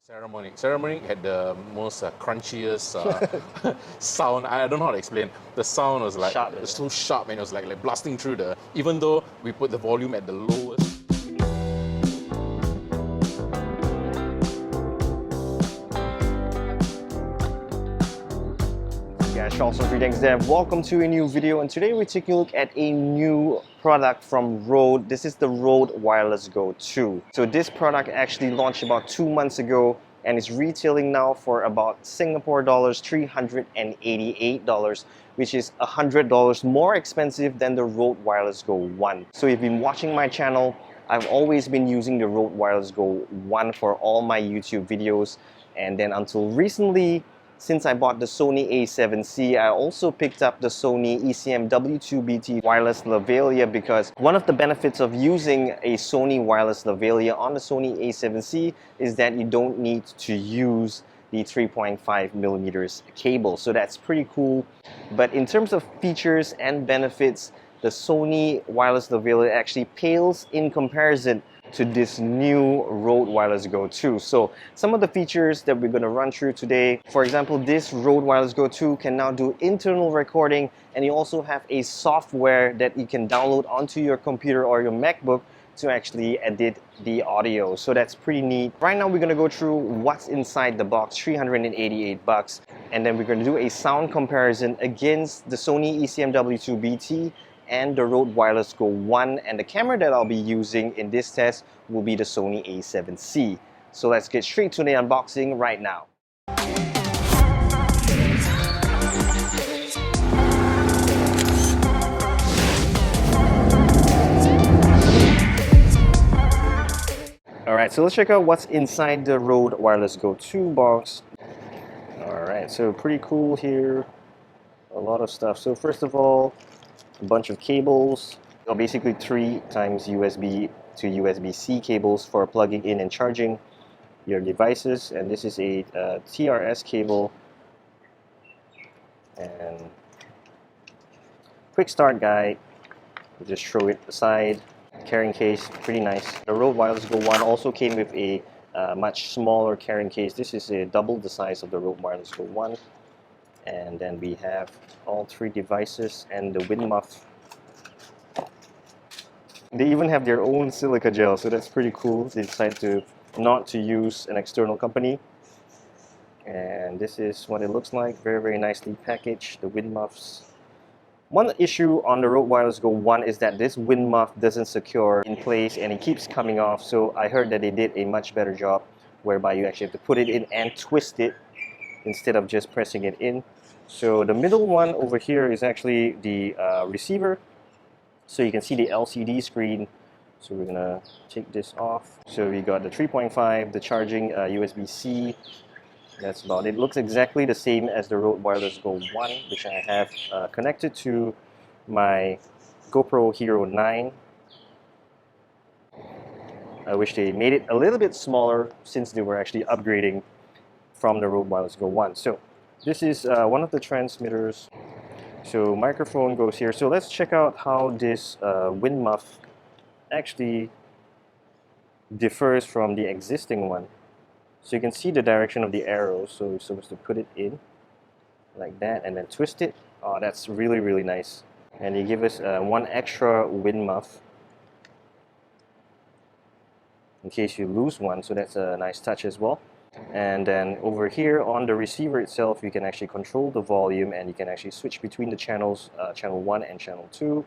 Saramonic had the most crunchiest sound. I don't know how to explain. The sound was like Sharp, so sharp, and it was like blasting through the. Even though we put the volume at the lowest. Yeah, Charles from TreeTanksDev. Welcome to a new video, and today we're taking a look at a new product from Rode. This is the Rode Wireless Go 2. So this product actually launched about 2 months ago and is retailing now for about Singapore dollars $388, which is $100 more expensive than the Rode Wireless Go 1. So if you've been watching my channel, I've always been using the Rode Wireless Go 1 for all my YouTube videos, and then until recently, since I bought the Sony A7C, I also picked up the Sony ECM-W2BT wireless lavalier, because one of the benefits of using a Sony wireless lavalier on the Sony A7C is that you don't need to use the 3.5mm cable. So that's pretty cool. But in terms of features and benefits, the Sony wireless lavalier actually pales in comparison to this new Rode Wireless Go 2. So some of the features that we're going to run through today, for example, this Rode Wireless Go 2 can now do internal recording, and you also have a software that you can download onto your computer or your MacBook to actually edit the audio. So that's pretty neat. Right now we're going to go through what's inside the box, $388, and then we're going to do a sound comparison against the Sony ECM-W2BT and the Rode Wireless Go 1, and the camera that I'll be using in this test will be the Sony A7C. So let's get straight to the unboxing right now. Alright, so let's check out what's inside the Rode Wireless Go 2 box. Alright, so pretty cool here. A lot of stuff. So first of all, a bunch of cables, so basically 3 times USB to USB-C cables for plugging in and charging your devices, and this is a TRS cable, and quick start guide, you just throw it aside. Carrying case, pretty nice. The Rode Wireless Go 1 also came with a much smaller carrying case. This is double the size of the Rode Wireless Go 1. And then we have all 3 devices and the wind muff. They even have their own silica gel, so that's pretty cool. They decided not to use an external company. And this is what it looks like, very, very nicely packaged, the wind muffs. One issue on the Rode Wireless Go 1 is that this wind muff doesn't secure in place and it keeps coming off. So I heard that they did a much better job whereby you actually have to put it in and twist it instead of just pressing it in. So the middle one over here is actually the receiver. So you can see the LCD screen. So we're gonna take this off. So we got the 3.5, the charging USB-C. That's about it. Looks exactly the same as the Rode Wireless Go 1, which I have connected to my GoPro Hero 9. I wish they made it a little bit smaller since they were actually upgrading from the Rode Wireless Go 1. So this is one of the transmitters. So microphone goes here. So let's check out how this wind muff actually differs from the existing one. So you can see the direction of the arrows. So you're supposed to put it in like that and then twist it. Oh, that's really, really nice. And they give us one extra wind muff in case you lose one. So that's a nice touch as well. And then over here on the receiver itself, you can actually control the volume and you can actually switch between the channels, channel 1 and channel 2.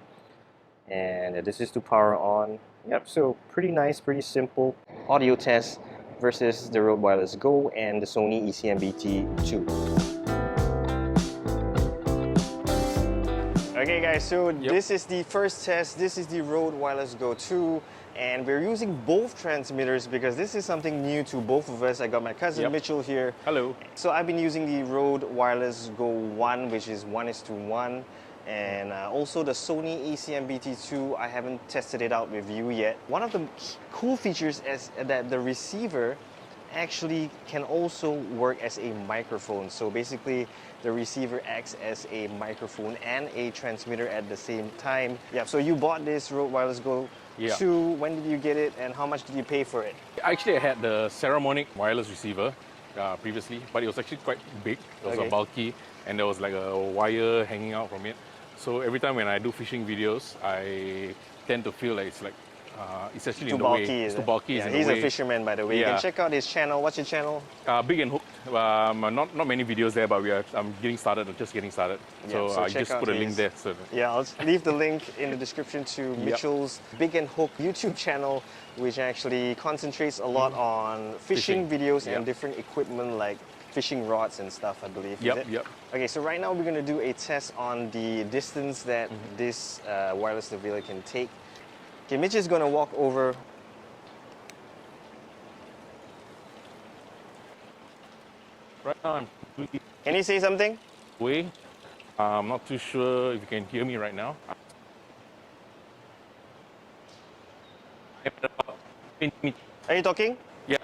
And this is to power on. Yep, so pretty nice, pretty simple audio test versus the Rode Wireless Go and the Sony ECM-BT2. Okay guys, so this is the first test. This is the Rode Wireless Go 2, and we're using both transmitters because this is something new to both of us. I got my cousin Mitchell here. Hello. So I've been using the Rode Wireless Go 1, which is 1:1, and also the Sony ECM-BT2. I haven't tested it out with you yet. One of the cool features is that the receiver actually can also work as a microphone. So basically the receiver acts as a microphone and a transmitter at the same time. Yeah, so you bought this Rode Wireless Go Yeah. 2, when did you get it, and how much did you pay for it? Actually, I had the Saramonic wireless receiver previously, but it was actually quite big. It was Okay. bulky, and there was like a wire hanging out from it. So every time when I do fishing videos, I tend to feel like it's actually Too in the bulky, way. is It's too it? bulky. Yeah, it's in he's the a way. fisherman, by the way. You Yeah. can check out his channel. What's your channel? Big and hooked. Not many videos there, but I'm getting started. I'm just getting started. Yeah, so so I check just out put a link his- there. So Yeah, I'll leave the link in the description to Mitchell's Big and Hook YouTube channel, which actually concentrates a lot on fishing videos and Yep. different equipment like fishing rods and stuff, I believe. Is Yep, it? yep. Okay, so right now we're going to do a test on the distance that this wireless navigator can take. Okay, Mitch is going to walk over. right now I'm completely Can you say something? away. I'm not too sure if you can hear me right now. I'm at about 20 meters. Are you talking? Yeah.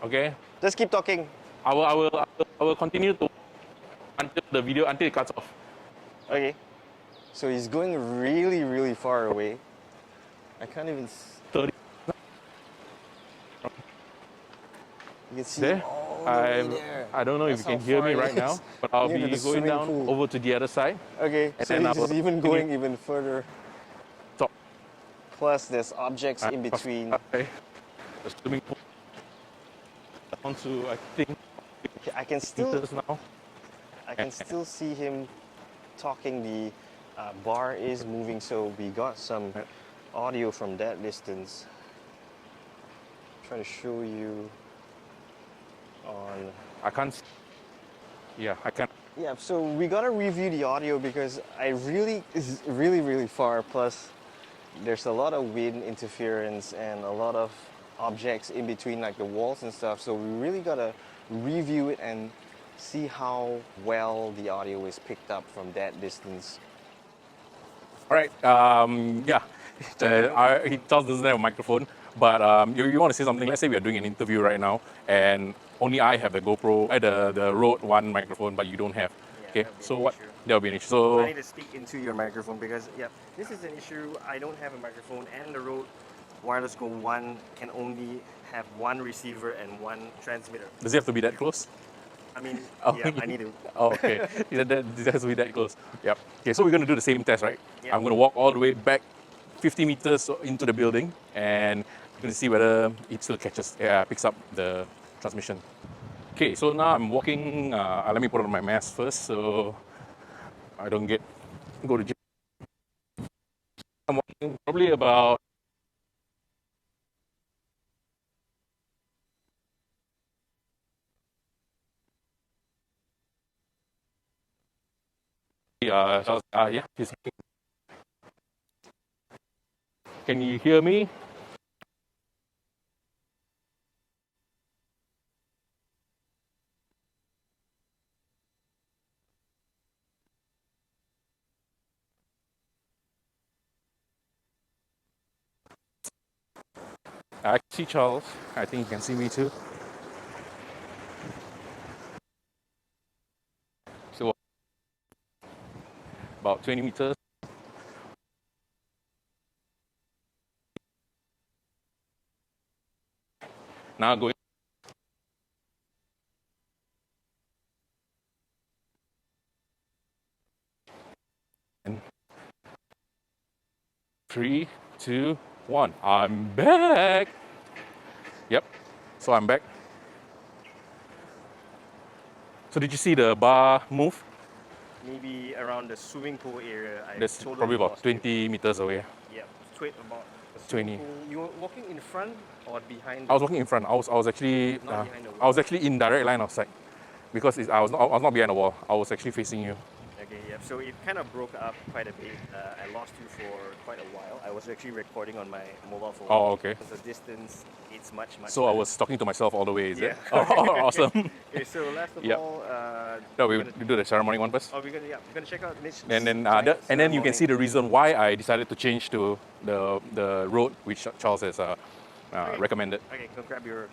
Okay. Just keep talking. I will continue to until it cuts off. Okay. So he's going really, really far away. I can't even. 30. You can see There. him all the way there. I don't know if That's you can how hear far me it right now, is. but I'll Near to be the going swimming down pool. over to the other side. Okay, And so then I he's will even continue. going even further. Top. Plus, there's objects in between. Okay. The swimming pool. Down to I think Okay, I can still, meters now. see him talking. The bar is moving, so we got some audio from that distance. Trying to show you on. I can't. Yeah, I can't. Yeah, so we gotta review the audio because it's really, really far. Plus, there's a lot of wind interference and a lot of objects in between, like the walls and stuff. So we really gotta review it and see how well the audio is picked up from that distance. All right. Yeah. Charles doesn't have a microphone, but you want to say something? Let's say we are doing an interview right now, and only I have the GoPro, the Rode One microphone, but you don't have. Yeah, Okay. that'll be So an what? issue. There'll be an issue. So I need to speak into your microphone because, yeah, this is an issue. I don't have a microphone, and the Rode Wireless Go 1 can only have one receiver and one transmitter. does it have to be that close? I mean, Oh, yeah, I need to. Oh, okay. It has to be that close. Yep. Okay, so we're going to do the same test, right? Yeah. I'm going to walk all the way back 50 meters into the building, and I'm going to see whether it still picks up the transmission. Okay, so now I'm walking. Let me put on my mask first, so I don't go to gym. I'm walking probably about. Yeah, can you hear me? I can see Charles. I think you can see me too. So about 20 meters. Now going. And 3, 2, 1. I'm back. Yep. So I'm back. So did you see the bar move? Maybe around the swimming pool area. That's probably about 20 meters away. Yeah, about the 20. pool. You were walking in front or behind? I was walking in front. I was actually Not behind the wall. I was actually in direct line of sight because I was not behind the wall. I was actually facing you. Okay, yeah. So it kind of broke up quite a bit. I lost you for quite a while. I was actually recording on my mobile phone. Oh, okay. Because the distance, it's much. So I was talking to myself all the way. Is Yeah. it? Oh, awesome. Okay, so last of Yep. all, No, we we're gonna- do the Saramonic one first. we're gonna check out Mitch's And then, client, and then you can Saramonic. see the reason why I decided to change to the Rode, which Charles has recommended. Okay, go grab your.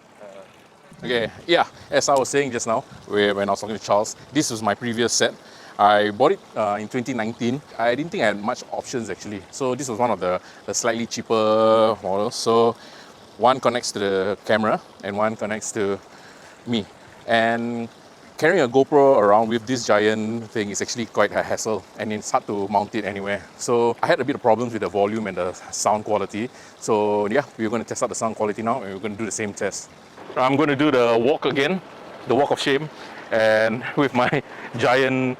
Okay, yeah. As I was saying just now, when I was talking to Charles, this was my previous set. I bought it in 2019. I didn't think I had much options actually. So this was one of the slightly cheaper models. So one connects to the camera and one connects to me. And carrying a GoPro around with this giant thing is actually quite a hassle, and it's hard to mount it anywhere. So I had a bit of problems with the volume and the sound quality. So yeah, we're going to test out the sound quality now, and we're going to do the same test. I'm going to do the walk again, the walk of shame, and with my giant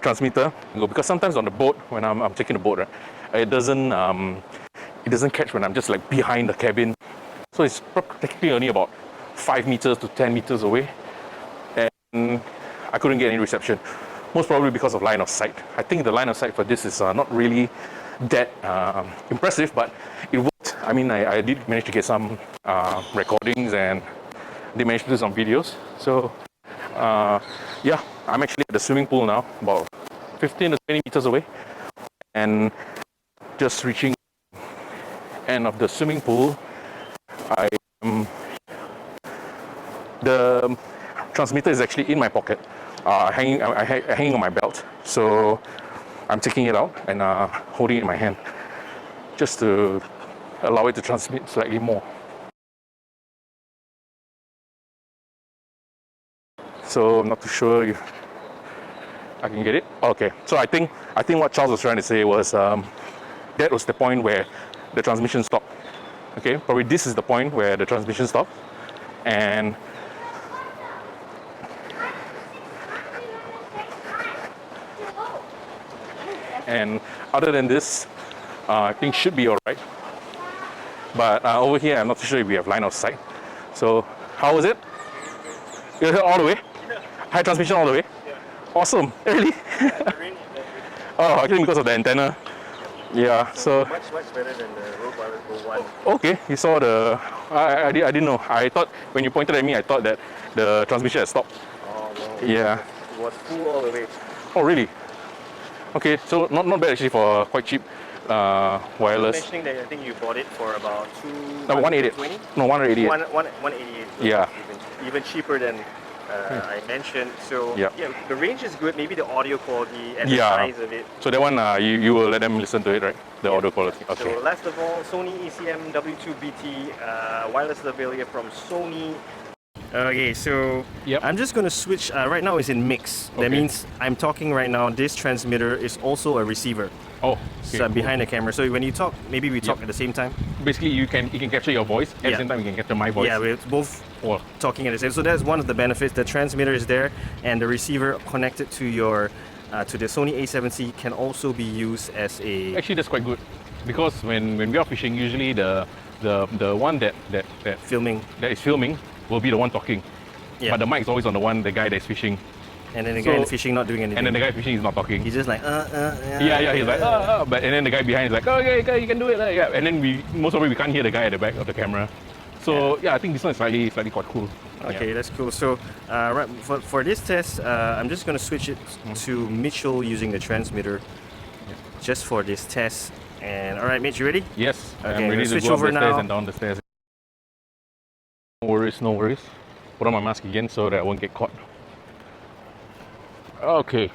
transmitter, because sometimes on the boat, when I'm taking the boat, right, it doesn't catch when I'm just like behind the cabin. So it's practically only about 5 meters to 10 meters away, and I couldn't get any reception. Most probably because of line of sight. I think the line of sight for this is not really that impressive, but it worked. I mean, I did manage to get some recordings and did manage to do some videos. So yeah, I'm actually at the swimming pool now, about 15 to 20 meters away, and just reaching the end of the swimming pool. The transmitter is actually in my pocket, hanging on my belt. So I'm taking it out and holding it in my hand, just to allow it to transmit slightly more. So I'm not too sure if I can get it. Okay, so I think what Charles was trying to say was that was the point where the transmission stopped. Okay, probably this is the point where the transmission stopped, and other than this, I think should be all right. But over here, I'm not too sure if we have line of sight. So how was it? You heard all the way? Yeah. High transmission all the way? Yeah. Awesome. Really? Oh, actually because of the antenna. Yeah, so much better than the Rode Wireless Go 1. Okay, you saw the. I didn't know. I thought when you pointed at me, I thought that the transmission had stopped. Oh no. Yeah. It was full all the way. Oh really? Okay, so not bad actually for quite cheap wireless. Mentioning that I think you bought it for about 188. No, 188. 188. So Yeah. Even cheaper than I mentioned. So yeah, the range is good. Maybe the audio quality and the size of it. So that one, you will let them listen to it, right? The audio quality. Okay. So last of all, Sony ECM-W2BT wireless lavalier from Sony. Okay, so I'm just going to switch. Right now it's in mix. That means I'm talking right now. This transmitter is also a receiver. Oh, okay, so I'm behind the camera. So when you talk, maybe we talk at the same time. Basically, you can capture your voice at the same time. You can capture my voice. Yeah, we're both talking at the same. So that's one of the benefits. The transmitter is there, and the receiver connected to your to the Sony A7C can also be used as a. Actually, that's quite good, because when we are fishing, usually the one that is filming will be the one talking. Yeah. But the mic is always on the guy that's fishing. And then the guy fishing not doing anything. And then the guy fishing is not talking. He's just like, Yeah, he's like, but and then the guy behind is like, okay, you can do it. Yeah. And then most of it we can't hear the guy at the back of the camera. So yeah, I think this one is slightly quite cool. Okay, that's cool. So right for this test, I'm just gonna switch it to Mitchell using the transmitter, just for this test. And all right, Mitch, you ready? Yes. Okay, I'm ready to switch go up over the stairs now. and down the stairs. No worries. Put on my mask again so that I won't get caught. Okay.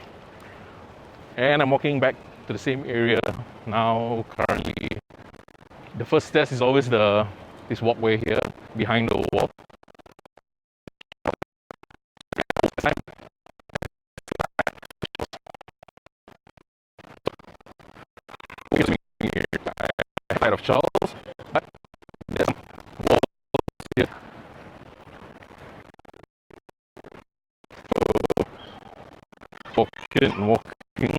And I'm walking back to the same area now. Currently, the first test is always this walkway here behind the wall. Side of Charles, but there's walls here. So, walking.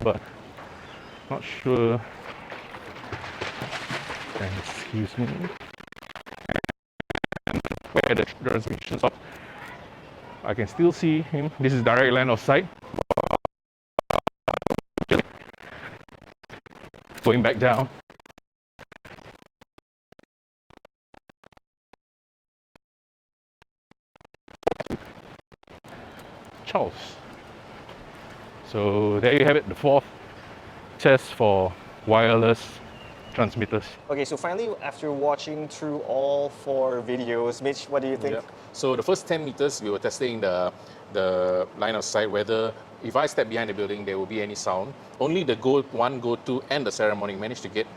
But not sure. Excuse me. And where the transmission stops, I can still see him. This is direct line of sight. Going back down. Charles. So there you have it, the fourth test for wireless transmitters. Okay, so finally, after watching through all 4 videos, Mitch, what do you think? Yep. So the first 10 meters, we were testing the line of sight, whether if I step behind the building, there will be any sound. Only the Go 1, Go 2, and the Saramonic managed to get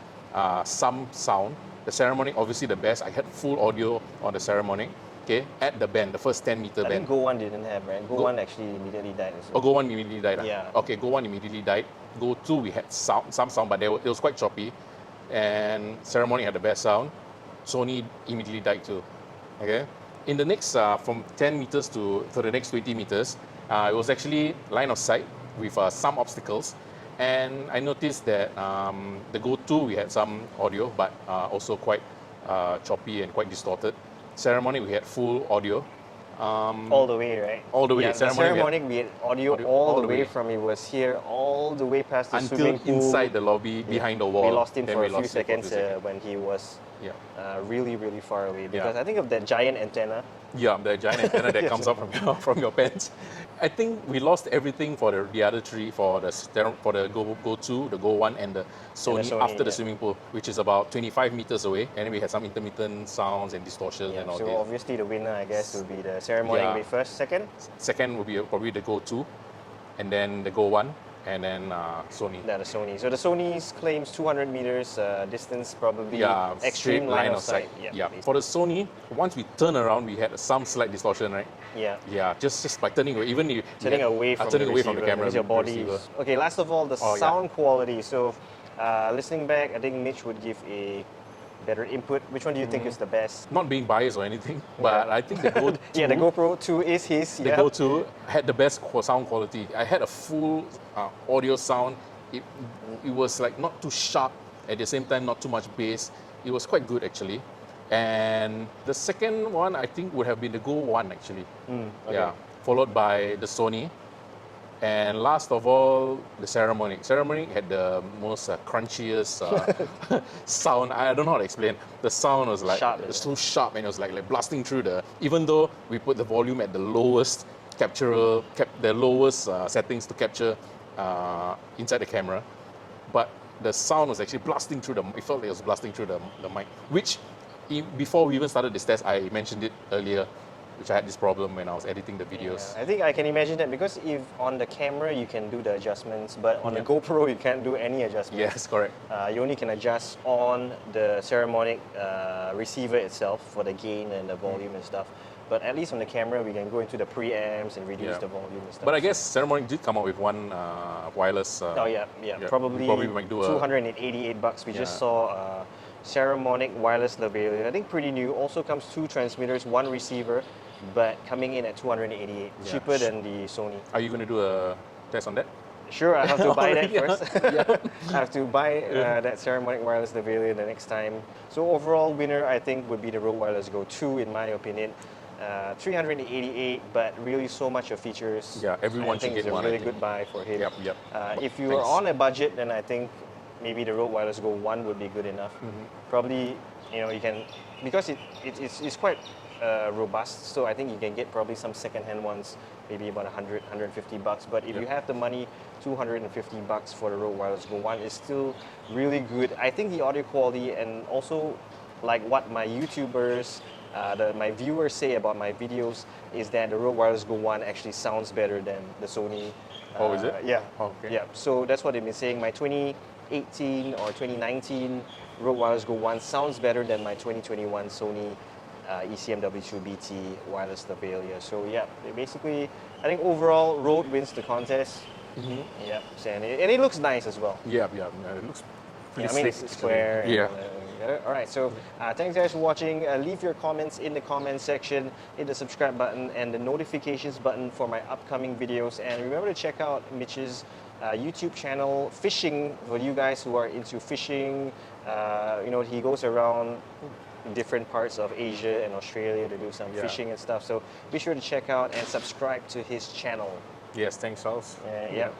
some sound. The Saramonic, obviously the best. I had full audio on the Saramonic, okay, at the bend, the first 10-meter I bend. think Go 1 didn't have, right? Go 1 actually immediately died as well. Oh, Go 1 immediately died? Yeah. Okay, Go 1 immediately died. Go 2, we had some sound, but it was quite choppy. And Saramonic had the best sound. Sony immediately died too. Okay. In the next, from 10 meters to the next 20 meters, it was actually line of sight with some obstacles. And I noticed that the Go 2, we had some audio, but also quite choppy and quite distorted. Saramonic, we had full audio. All the way, right? All the way. Yeah, Saramonic, we had audio all the way way. from it was here all the way past the Until swimming pool. inside the lobby, behind the wall. We lost him Then for we a few lost him for a seconds few seconds. when he was Yeah. really, really far away. Because I think of that giant antenna. Yeah, the giant antenna that comes up from your pants. I think we lost everything for the other 3, for the Go 2, the Go 1, and the Sony, after the swimming pool, which is about 25 meters away. And then we had some intermittent sounds and distortions and all so this. obviously the winner, I guess, will be the Saramonic be first, second? Second will be probably the Go 2, and then the Go 1, and then Sony. Yeah, the Sony. So the Sony's claims 200 meters distance, probably extreme straight line of sight. Yeah. For the Sony, once we turn around, we had some slight distortion, right? Yeah. Yeah, just by turning away, even if Turning away from turning the away receiver, from the camera, because your body. receiver. Okay, last of all, the sound quality. So, listening back, I think Mitch would give a better input. Which one do you think is the best? Not being biased or anything, but I think the Go 2, Yeah, the GoPro 2 is his. the Go 2 had the best sound quality. I had a full audio sound. It was like not too sharp, at the same time not too much bass. It was quite good actually. And the second one I think would have been the Go 1 actually. Okay. Yeah, followed by the Sony. And last of all, the Saramonic. Saramonic had the most crunchiest sound. I don't know how to explain. The sound was like Sharp, so sharp, and it was like blasting through the. Even though we put the volume at the lowest the lowest settings to capture inside the camera, but the sound was actually blasting through the. It felt like it was blasting through the mic. Which, before we even started this test, I mentioned it earlier. Which I had this problem when I was editing the videos. Yeah, I think I can imagine that because if on the camera you can do the adjustments, but on the GoPro you can't do any adjustments. Yes, correct. You only can adjust on the Saramonic receiver itself for the gain and the volume and stuff. But at least on the camera we can go into the preamps and reduce the volume and stuff. But I guess Saramonic did come up with one wireless. Probably might do $288. We just saw Saramonic wireless lavalier. I think pretty new. Also comes 2 transmitters, 1 receiver, but coming in at $288, cheaper than the Sony. Are you going to do a test on that? Sure, I have to buy that first. I have to buy that Saramonic wireless lavalier the next time. So overall winner, I think, would be the Rode Wireless Go 2, in my opinion. $388, but really so much of features. Yeah, everyone should get one. I think it's a really good buy for him. Yep. If you are on a budget, then I think maybe the Rode Wireless Go 1 would be good enough. Probably, you can, because it's quite robust, so I think you can get probably some second-hand ones, maybe about $100, $150. But if you have the money, $250 for the Rode Wireless Go 1 is still really good. I think the audio quality, and also like what my YouTubers, my viewers say about my videos, is that the Rode Wireless Go 1 actually sounds better than the Sony. Oh, is it? Yeah. Oh, okay. Yeah. So that's what they've been saying. My 2018 or 2019 Rode Wireless Go 1 sounds better than my 2021 Sony ECM-W2BT wireless lavalier. So yeah, basically, I think overall Rode wins the contest. Yeah, and it looks nice as well. Yeah, it looks pretty I mean, slick, it's square. Yeah. All right, so thanks guys for watching. Leave your comments in the comment section, hit the subscribe button and the notifications button for my upcoming videos. And remember to check out Mitch's YouTube channel, Fishing, for you guys who are into fishing. He goes around different parts of Asia and Australia to do some fishing and stuff. So be sure to check out and subscribe to his channel. Yes, thanks, Charles.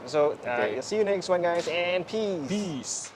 So see you next one, guys, and peace. Peace.